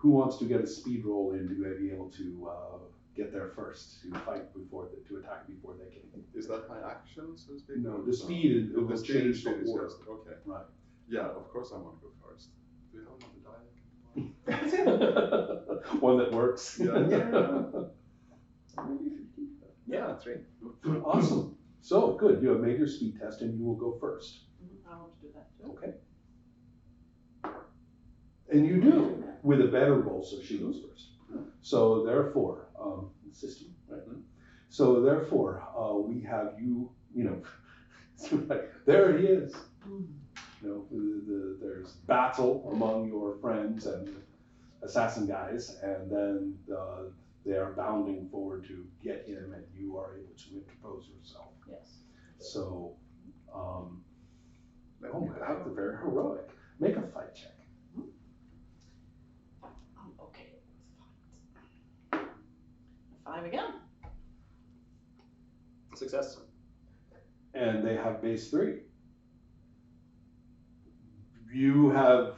who wants to get a speed roll in to be able to get there first, to fight to attack before they can? Is that my action, so to speak? No, the speed will change the order. Just, okay. Right. Yeah, of course I want to go first. Do you have another die? One that works. Yeah, 3. Awesome. So good. You have made your speed test, and you will go first. I want to do that too. Okay. And you do with a better roll, so she goes first. So therefore, system, right? So therefore, we have you. There he is. There's battle among your friends and assassin guys, and then they are bounding forward to get him, and you are able to interpose yourself. Yes. So, oh my God, they're very heroic. Make a fight check. Okay, let's fight. 5 again. Success. And they have base 3. You have,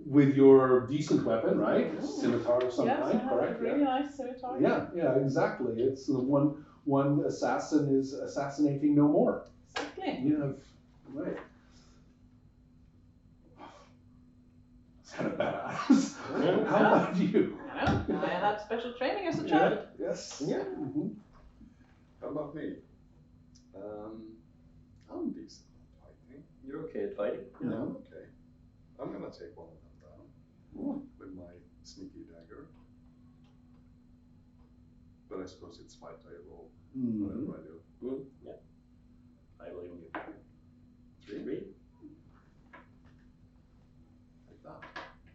with your decent weapon, right? Scimitar of some kind, correct? Yes, a really nice scimitar. Yeah, exactly. It's the one assassin is assassinating no more. Exactly. You have, right. It's kind of badass. How about you? I had special training as a child. Yes. Yeah. Mm-hmm. How about me? I'm decent at fighting. You're okay at fighting? Yeah, I'm okay. I'm gonna take one of them down with my sneaky dagger. But I suppose it's fight I roll whatever I do. Yeah. I will even give 3. Like that.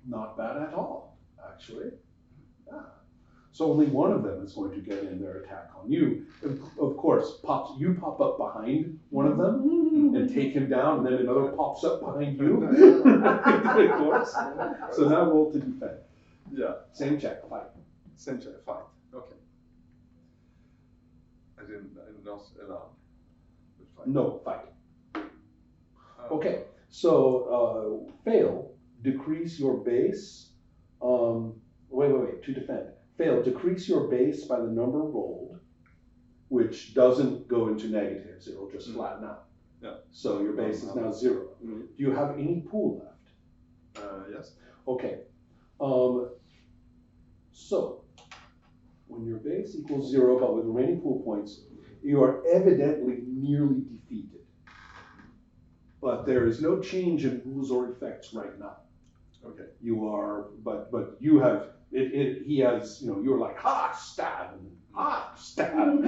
Not bad at all, actually. Yeah. So only one of them is going to get in their attack on you. Of course, you pop up behind one of them and take him down, and then another pops up behind you. Of course. So now roll to defend. Yeah. Same check, fight. Same check, fight. Okay. I didn't not allow. Fight. No, fight. Okay, so fail, decrease your base. Wait, to defend. Fail, decrease your base by the number rolled, which doesn't go into negatives, it'll just flatten out. Yeah. So your base is now 0. Do you have any pool left? Yes. Okay. So, when your base equals 0, but with remaining pool points, you are evidently nearly defeated. But there is no change in rules or effects right now. Okay. You are, but you have, he has, you're like, ha, stab, and ha, stab.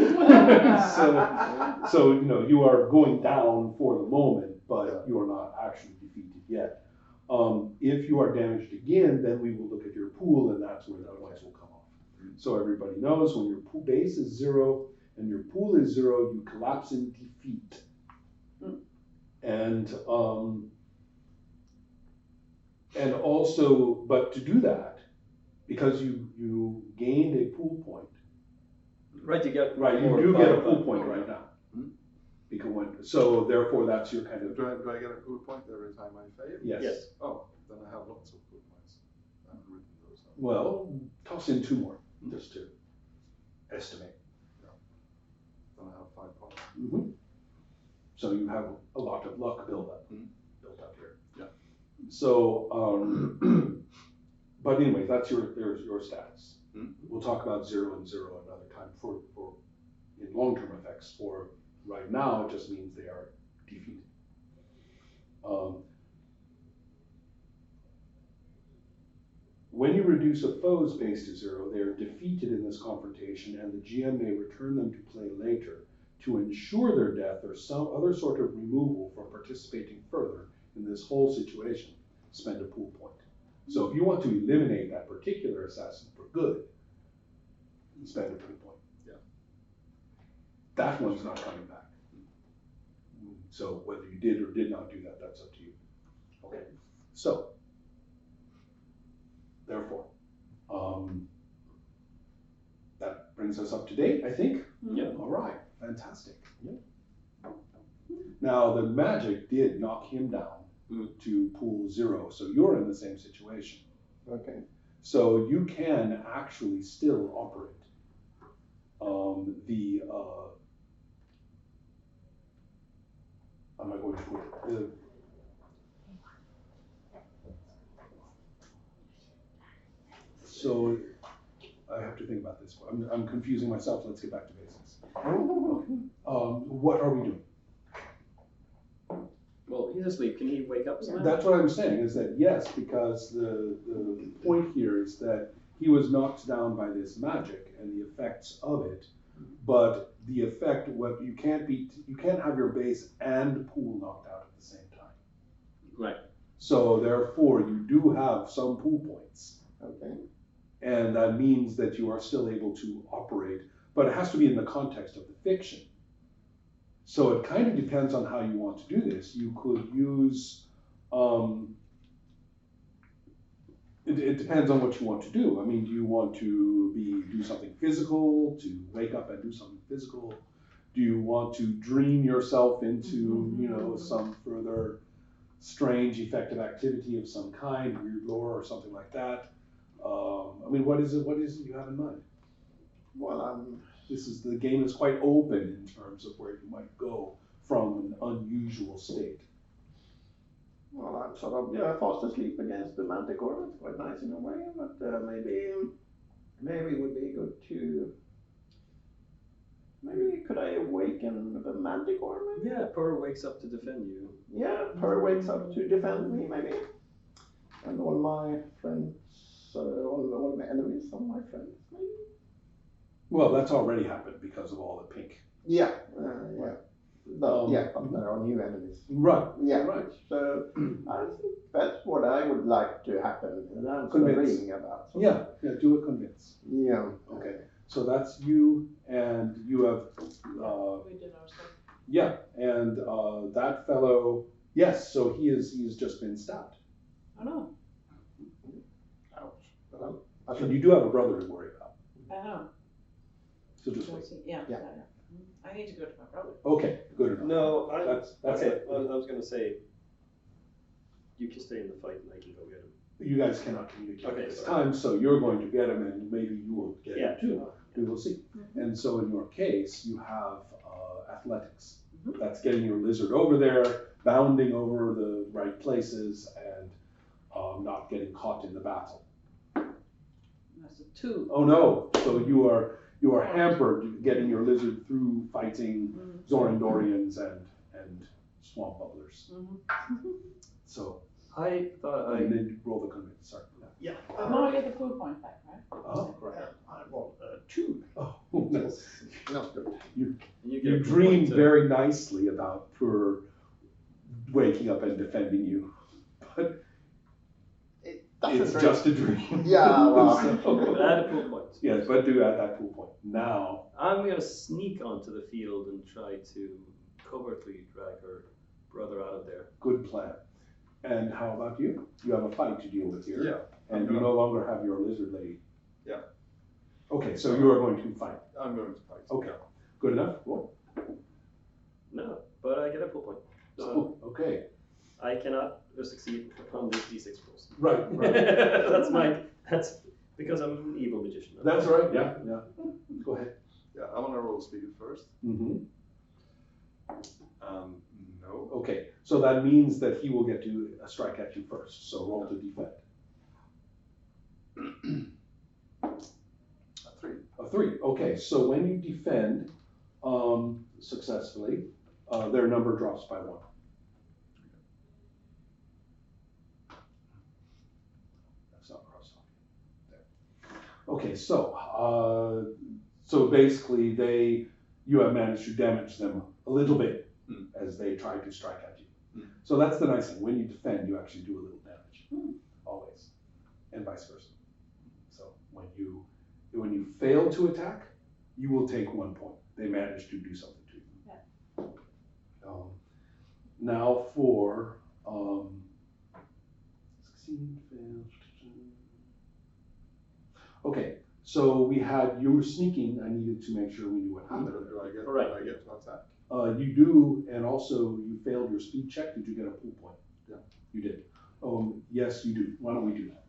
so, you are going down for the moment, but you are not actually defeated yet. If you are damaged again, then we will look at your pool, and that's where the points will come off. So everybody knows when your pool base is 0 and your pool is 0, you collapse in defeat. And also, but to do that, because you gained a pool point. Right, you get you do get a pool point right now. So therefore, that's your kind of. Do I get a pool point every time I fail? Yes. Oh, then I have lots of pool points. I haven't written those out. Well, toss in 2 more just to estimate. Yeah. Then I have 5 points. So you have a lot of luck built up here. Yeah. So, but anyway, that's your stats. We'll talk about 0 and 0 another time for in long-term effects. For right now, it just means they are defeated. When you reduce a foe's base to 0, they are defeated in this confrontation, and the GM may return them to play later to ensure their death or some other sort of removal from participating further in this whole situation. Spend a pool point. So if you want to eliminate that particular assassin for good, you spend a pool point. Yeah. That one's not coming back. So whether you did or did not do that, that's up to you. Okay. So, therefore, that brings us up to date, I think. Yeah. All right. Fantastic. Yeah. Now the magic did knock him down, to pool 0. So you're in the same situation. Okay. So you can actually still operate. How am I going to put it? So I have to think about this. I'm confusing myself. Let's get back to basics. What are we doing? Well, he's asleep. Can he wake up somehow? That's what I'm saying, is that yes, because the point here is that he was knocked down by this magic and the effects of it, but the effect, what you can't have your base and pool knocked out at the same time. Right. So therefore, you do have some pool points. Okay. And that means that you are still able to operate, but it has to be in the context of the fiction. So it kind of depends on how you want to do this. You could use, it depends on what you want to do. I mean, do you want to do something physical, to wake up and do something physical? Do you want to dream yourself into, some further strange effective activity of some kind, weird lore or something like that? I mean, what is it you have in mind? Well, The game is quite open in terms of where you might go from an unusual state. well, I'm sort of fast asleep against the manticora. It's quite nice in a way, but maybe it would be good to. Maybe could I awaken the manticora? Maybe. Yeah, Purr wakes up to defend you. Yeah, Purr wakes up to defend me, maybe, and all my friends, all my enemies, all my friends, maybe. Well, that's already happened because of all the pink. Yeah, yeah. But there are new enemies. Right. Yeah, Right. So I think that's what I would like to happen, and I'm Convince. dreaming about. So. Yeah, do a convince. Yeah. Okay. So that's you, and you have, We did our stuff. yeah, and that fellow, yes, so he's just been stabbed. Oh no. Ouch. Well, And you do have a brother to worry about. I know. So just wait. Yeah. Yeah. I need to go to my brother. Okay, good enough. No, That's okay. it. I was gonna say, you can stay in the fight and I can go get him. You guys cannot communicate Okay, at this sorry. time, so you're going to get him, and maybe you will get him too. We will see. And so in your case, you have athletics. That's getting your lizard over there, bounding over the right places, and not getting caught in the battle. That's a 2. Oh no! So you are hampered getting your lizard through fighting Zorandorians and swamp bubblers. So I thought and then you roll the convince. Sorry. Yeah. But now I get the food point back, right? Oh, right. I rolled 2. Oh, no. Not good. You get a dreamed point, very nicely about Purr waking up and defending you, but it's just a dream. Yeah, well. But add a pool point. Yes, but do add that pool point. Now, I'm gonna sneak onto the field and try to covertly drag her brother out of there. good plan. And how about you? You have a fight to deal with here. Yeah. And you no longer have your lizard lady. Yeah. Okay, so you are going to fight. I'm going to fight. Okay, good enough? Roll. No, but I get a pool point. So Oh, okay. I cannot succeed on these D6 rolls. Right, right. That's because I'm an evil magician. That's right, yeah. Go ahead. Yeah, I want to roll speed first. Mm-hmm. No. Okay, so that means that he will get to strike at you first, so roll to defend. A 3. A 3, okay, so when you defend successfully, their number drops by 1. That's not crossed off. There. Okay, so basically you have managed to damage them a little bit as they try to strike at you. So that's the nice thing, when you defend, you actually do a little damage, always, and vice versa. So when you fail to attack, you will take 1 point. They managed to do something to you. Yeah. Now for succeed, fail. Okay, so you were sneaking. I needed to make sure we knew what happened. Do I get Right. to attack? You do, and also you failed your speed check. Did you get a pool point? Yeah. You did. Yes, you do. Why don't we do that?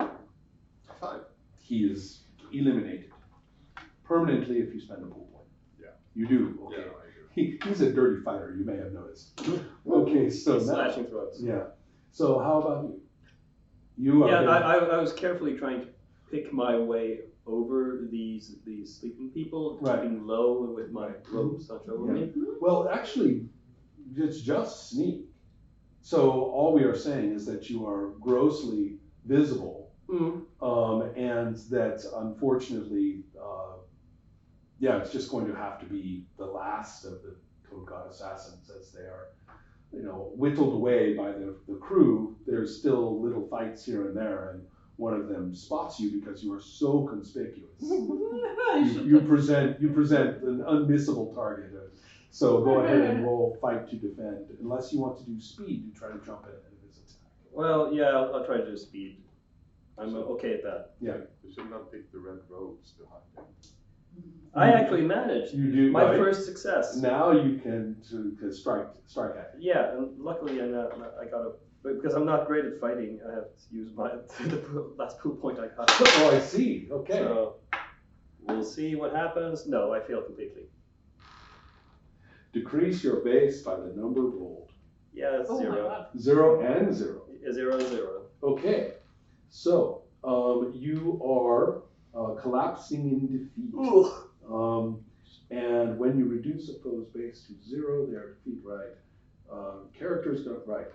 Yeah. 5. He is eliminated permanently if you spend a pool point. Yeah. You do. Okay. Yeah, I do. He's a dirty fighter. You may have noticed. Okay, so now, Slashing throats. yeah. So how about you? You are. Yeah, gonna- I was carefully trying to pick my way over these sleeping people, Right. keeping low with my robes such over Yeah. me. Well, actually, it's just sneak. So all we are saying is that you are grossly visible, and that unfortunately, it's just going to have to be the last of the Code God assassins as they are, whittled away by the crew. There's still little fights here and there, and one of them spots you because you are so conspicuous. You present an unmissable target. So go ahead and roll fight to defend, unless you want to do speed to try to jump ahead of his attack. Well, yeah, I'll try to do speed. I'm okay at that. Yeah. You should not pick the red robes to hide them. I actually managed. You do My right. first success. Now you can strike at it. Yeah, and luckily I got a because I'm not great at fighting. I have to use the last pool point I got. Oh, I see. Okay. So we'll see what happens. No, I fail completely. Decrease your base by the number rolled. Yeah, it's Oh my 0. God. 0 and 0. 0. Okay. So you are collapsing in defeat. And when you reduce a foe's base to 0, they are defeat right. Characters don't right.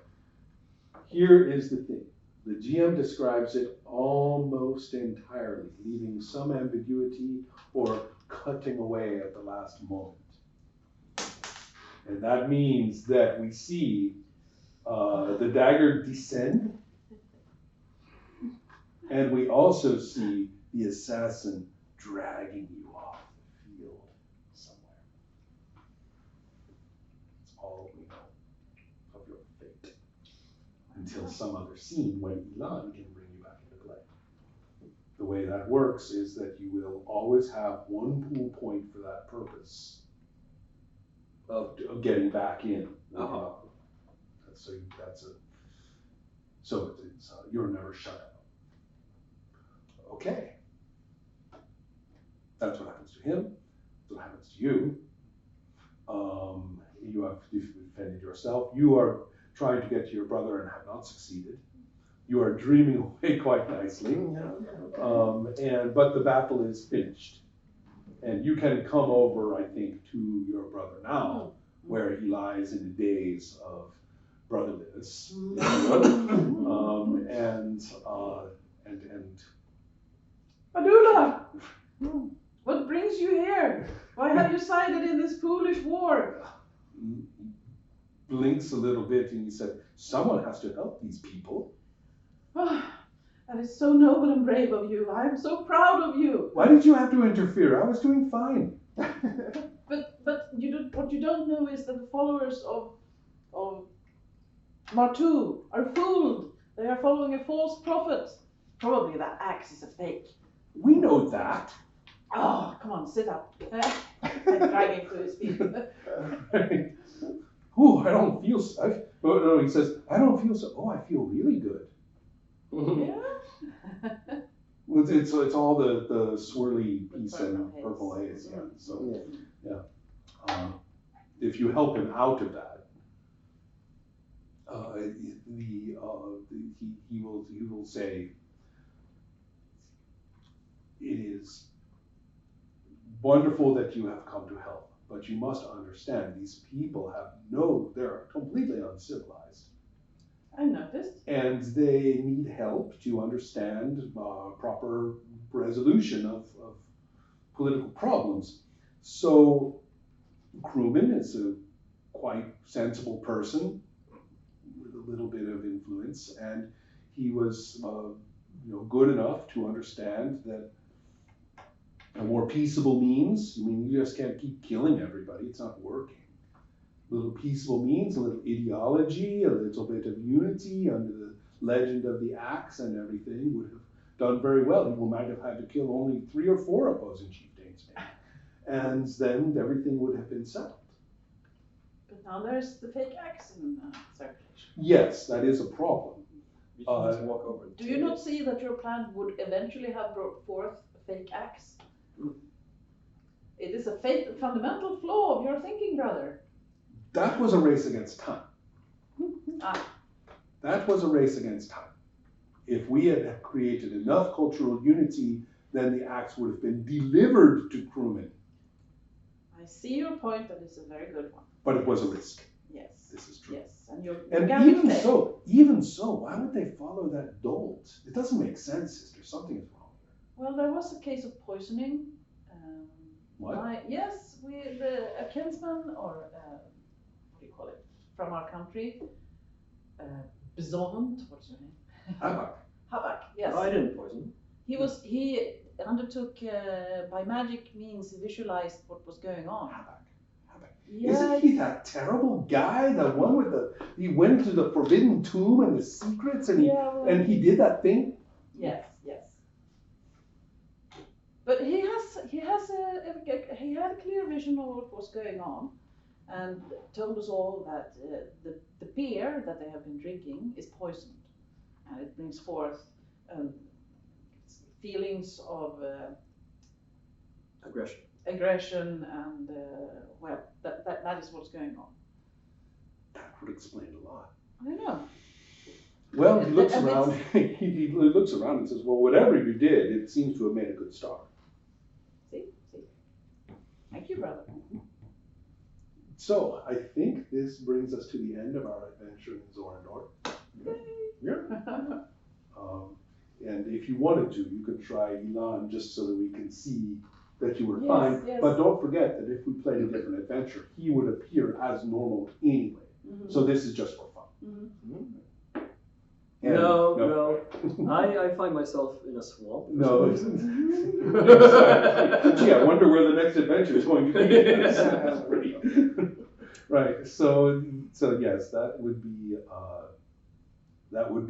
Here is the thing. The GM describes it almost entirely, leaving some ambiguity or cutting away at the last moment. And that means that we see the dagger descend, and we also see the assassin dragging you off the field somewhere. That's all we know of your fate. Until some other scene when Elon can bring you back into play. The way that works is that you will always have one pool point for that purpose of getting back in. So it's you're never shut out. Okay. That's what happens to him. That's what happens to you. You have defended yourself. You are trying to get to your brother and have not succeeded. You are dreaming away quite nicely. But the battle is finished. And you can come over, I think, to your brother now, where he lies in a daze of brotherliness. And Badula! What brings you here? Why have you sided in this foolish war? he blinks a little bit and he said, someone has to help these people. That is so noble and brave of you. I am so proud of you. Why did you have to interfere? I was doing fine. But what you don't know is that the followers of Martu are fooled. They are following a false prophet. Probably that axe is a fake. We know that. Oh, come on, sit up. And drag him to his feet. Ooh, I don't feel so. No, he says, I don't feel so. Oh, I feel really good. Yeah? It's all the swirly piece and Purple purple haze. haze. Yeah. So if you help him out of that, he will say, it is wonderful that you have come to help, but you must understand these people they're completely uncivilized. I noticed. And they need help to understand proper resolution of political problems. So Krugman is a quite sensible person with a little bit of influence, and he was good enough to understand that a more peaceable means, you just can't keep killing everybody, it's not working. A little peaceable means, a little ideology, a little bit of unity under the legend of the axe and everything would have done very well. He might have had to kill only 3 or 4 opposing chieftains, and then everything would have been settled. But now there's the fake axe in circulation. Yes, that is a problem. You can just walk over. And Do you not see that your plan would eventually have brought forth a fake axe? It is a fundamental flaw of your thinking, brother. That was a race against time. Ah, That was a race against time. If we had created enough cultural unity, then the axe would have been delivered to crewmen. I see your point, and it's a very good one. But it was a risk. Yes. This is true. Yes, and you're And even so, why would they follow that dolt? It doesn't make sense, sister. Something is wrong here. Well, there was a case of poisoning. What? A kinsman, or what do you call it, from our country, Bezornd, what's your name? Habak, yes. I didn't poison. He undertook, by magic means, he visualized what was going on. Habak. Yes. Isn't he that terrible guy? The one with he went into the forbidden tomb and the secrets and he did that thing? Yes. But he had a clear vision of what was going on, and told us all that the beer that they have been drinking is poisoned, and it brings forth feelings of aggression, and that is what's going on. That would explain a lot. I don't know. Well, he looks around. He looks around and says, "Well, whatever you did, it seems to have made a good start." See. Thank you, brother. So I think this brings us to the end of our adventure in Zorandor. Yeah. And if you wanted to, you could try Elan just so that we can see that you were fine. Yes. But don't forget that if we played a different adventure, he would appear as normal anyway. Mm-hmm. So this is just for fun. Mm-hmm. And No. I find myself in a swamp. No. Exactly. Gee, I wonder where the next adventure is going to be. That's pretty. Right. So yes, that would be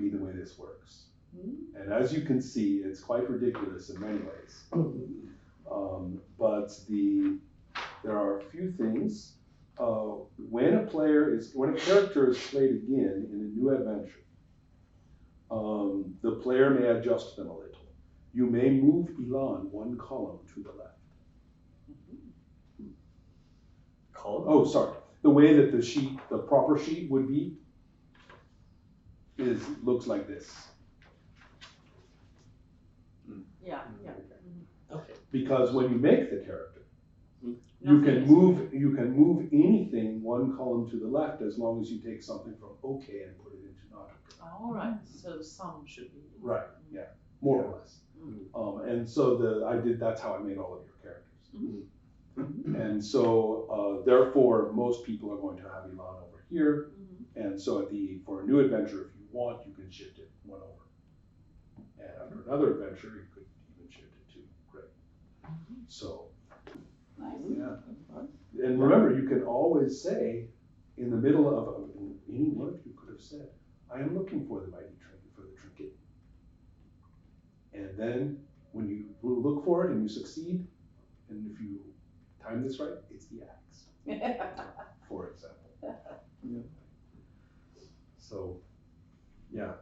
the way this works. Mm-hmm. And as you can see, it's quite ridiculous in many ways. But there are a few things. When a character is played again in a new adventure, the player may adjust them a little. You may move Elan one column to the left. Column? Oh, sorry. The way that the proper sheet would be, looks like this. Yeah. Okay. Because when you make the character, you can move anything one column to the left as long as you take something from okay and put it into not okay. All right. So the sum should be. Right. Yeah. More or less. And so that's how I made all of your characters. Mm-hmm. And so therefore most people are going to have Elan over here. Mm-hmm. And so for a new adventure, if you want, you can shift it one over. And after another adventure, you could even shift it to gray. So, Nice. yeah. And remember, you can always say, in the middle of any word, you could have said, "I am looking for the mighty trinket, for the trinket." And then, when you look for it and you succeed, and if you time this right, it's the axe, for example. Yeah. So, yeah,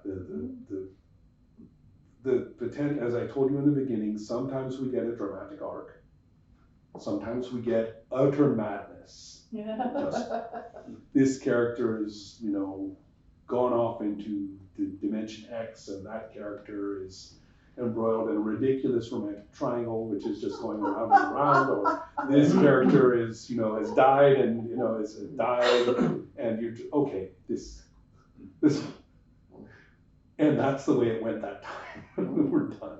as I told you in the beginning, sometimes we get a dramatic arc. Sometimes we get utter madness. This character is, gone off into the dimension X, and that character is embroiled in a ridiculous romantic triangle, which is just going around and around. Or this character is, has died, and has died, and this, and that's the way it went that time. We're done.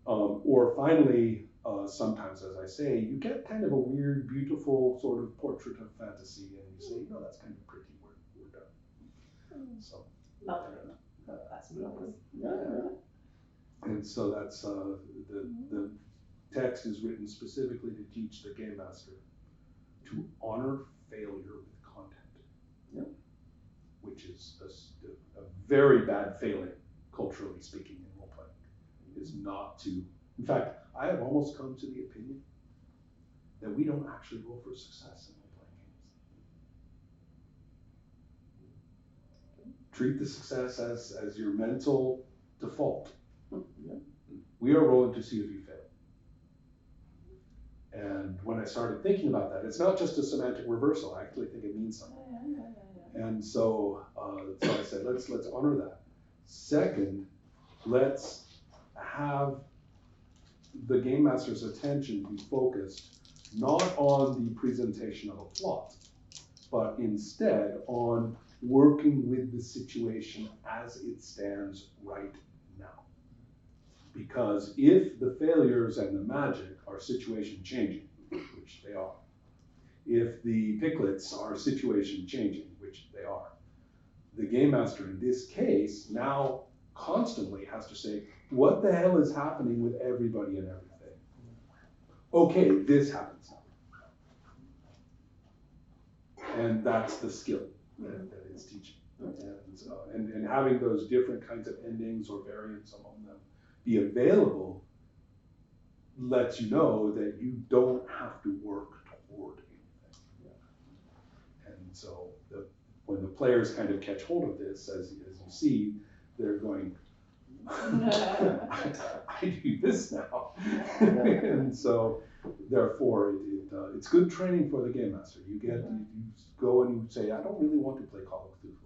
Or finally. Sometimes, as I say, you get kind of a weird, beautiful sort of portrait of fantasy, and you say, that's kind of pretty, we're done. So. That's Yeah. And so that's, the text is written specifically to teach the game master to honor failure with content. Yep. Which is a very bad failing, culturally speaking, in role-playing, is not to, in fact, I have almost come to the opinion that we don't actually roll for success in role-playing games. treat the success as your mental default. Yeah. We are rolling to see if you fail. And when I started thinking about that, it's not just a semantic reversal. I actually think it means something. And so, so I said, let's honor that. Second, let's have the game master's attention be focused not on the presentation of a plot, but instead on working with the situation as it stands right now. Because if the failures and the magic are situation changing, which they are, if the picklets are situation changing, which they are, the game master in this case now constantly has to say, what the hell is happening with everybody and everything? Okay, this happens now. And that's the skill that it's teaching. And having those different kinds of endings or variants among them be available lets you know that you don't have to work toward anything. And so when the players kind of catch hold of this, as you see, they're going, I do this now. And so therefore it's good training for the game master. You go and you say, I don't really want to play Call of Cthulhu.